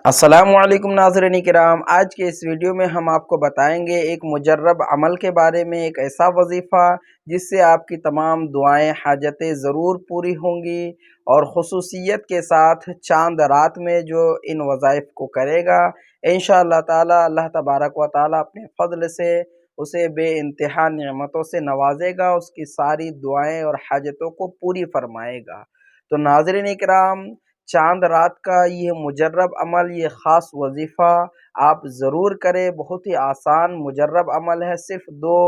अस्सलामुअलैकुम नाज़रीन किराम, आज के इस वीडियो में हम आपको बताएंगे एक मुजर्रब अमल के बारे में, एक ऐसा वजीफ़ा जिससे आपकी तमाम दुआएं हाजतें ज़रूर पूरी होंगी और ख़ुसूसियत के साथ चांद रात में जो इन वज़ाइफ को करेगा इंशाअल्लाह ताला अल्लाह तबारक व ताला अपने फ़ज़ल से उसे बेइंतहा नेमतों से नवाजेगा, उसकी सारी दुआएं और हाजतों को पूरी फरमाएगा। तो नाज़रीन किराम, चांद रात का ये मुजर्रब अमल, ये ख़ास वजीफ़ा आप ज़रूर करें। बहुत ही आसान मुजर्रब अमल है, सिर्फ़ 2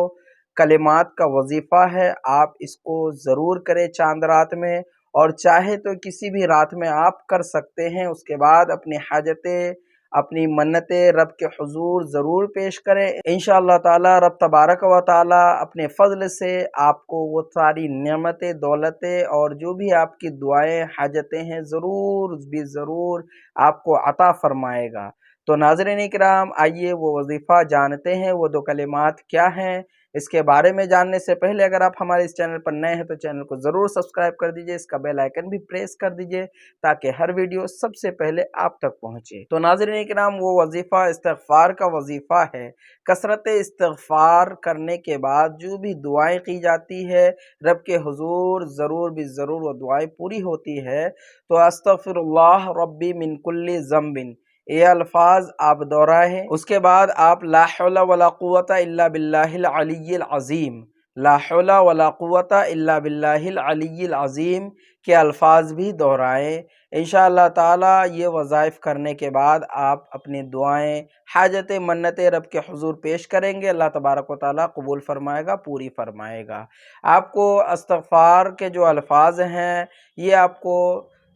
कलिमात का वजीफ़ा है। आप इसको ज़रूर करें चांद रात में, और चाहे तो किसी भी रात में आप कर सकते हैं। उसके बाद अपनी हाजतें, अपनी मन्नतें रब के हुज़ूर ज़रूर पेश करें। इंशाअल्लाह ताला रब तबारक व ताला अपने फ़ज़ल से आपको वो सारी नेमतें, दौलतें और जो भी आपकी दुआएं हाजतें हैं ज़रूर आपको अता फ़रमाएगा। तो नाज़रीन किराम, आइए वो वजीफ़ा जानते हैं, वो 2 कलिमात क्या हैं। इसके बारे में जानने से पहले अगर आप हमारे इस चैनल पर नए हैं तो चैनल को ज़रूर सब्सक्राइब कर दीजिए, इसका बेल आइकन भी प्रेस कर दीजिए ताकि हर वीडियो सबसे पहले आप तक पहुँचे। तो नाज़रीन किराम, वो वजीफ़ा इस्तिग़फ़ार का वजीफ़ा है। कसरत इस्तिग़फ़ार करने के बाद जो भी दुआएं की जाती है रब के हुज़ूर ज़रूर वो दुआएं पूरी होती है। तो अस्तग़फ़िरुल्लाह रब्बी मिन कुल्ली ज़ंबिन, ये अल्फाज आप दोहराएं। उसके बाद आप ला हौला वला कुव्वता इल्ला बिल्लाहिल अलिय्यिल अज़ीम, ला हौला वला कुव्वता इल्ला बिल्लाहिल अलिय्यिल अज़ीम के अल्फाज भी दोहराएं। इंशाअल्लाह ताला ये वज़ाइफ करने के बाद आप अपनी दुआएं, हाजतें, मन्नतें रब के हुज़ूर पेश करेंगे। अल्लाह तबारक व ताला कबूल फरमाएगा, पूरी फरमाएगा। आपको इस्तिग़फ़ार के जो अल्फाज हैं ये आपको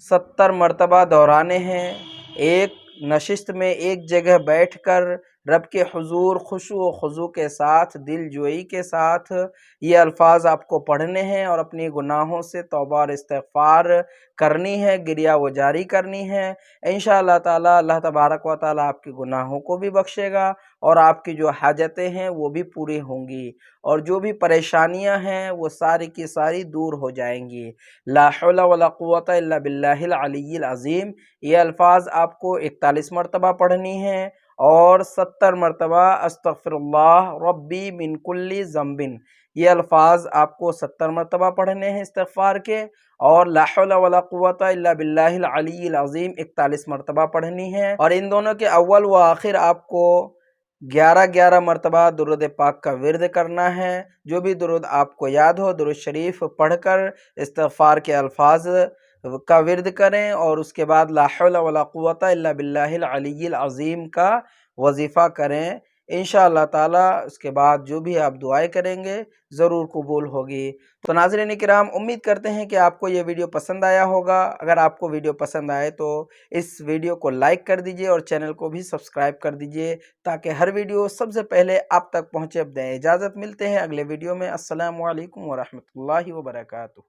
70 मरतबा दोहराने हैं। एक नशिस्त में एक जगह बैठकर रब के हुज़ूर खुशू व खुज़ू के साथ, दिलजोई के साथ ये अल्फाज आपको पढ़ने हैं और अपनी गुनाहों से तौबा और इस्तिग़फ़ार करनी है, गिरिया वो जारी करनी है। इंशाअल्लाह ताला अल्लाह तबारक व ताला आपके गुनाहों को भी बख्शेगा और आपकी जो हाजतें हैं वो भी पूरी होंगी और जो भी परेशानियां हैं वो सारी की सारी दूर हो जाएंगी। ला हौला वला कुव्वता इल्ला बिल्लाहिल अलिय्यिल अज़ीम, ये अल्फाज आपको 41 मरतबा पढ़नी है और 70 मरतबा अस्तग़फ़िरुल्लाह रब्बी मिन कुल्ली ज़ंबिन, ये अल्फाज आपको 70 मरतबा पढ़ने हैं इस्तिग़फ़ार के, और ला हौला वला कुव्वता इल्ला बिल्लाहिल अलिय्यिल अज़ीम 41 मरतबा पढ़नी है। और इन दोनों के अव्वल व आखिर आपको 11 मरतबा दुरूद पाक का विर्द करना है। जो भी दुरूद आपको याद हो दुरूद शरीफ पढ़कर इस्तिग़फ़ार के अल्फाज का विर्द करें और उसके बाद ला हौला वला कुव्वता इल्ला बिल्लाहिल अलिय्यिल अज़ीम का वजीफ़ा करें। इंशाअल्लाह ताला उसके बाद जो भी आप दुआएं करेंगे ज़रूर कबूल होगी। तो नाज़रीन किराम, उम्मीद करते हैं कि आपको ये वीडियो पसंद आया होगा। अगर आपको वीडियो पसंद आए तो इस वीडियो को लाइक कर दीजिए और चैनल को भी सब्सक्राइब कर दीजिए ताकि हर वीडियो सबसे पहले आप तक पहुँचे। अब दें इजाज़त, मिलते हैं अगले वीडियो में। अस्सलामु अलैकुम व रहमतुल्लाहि व बरकातुहू।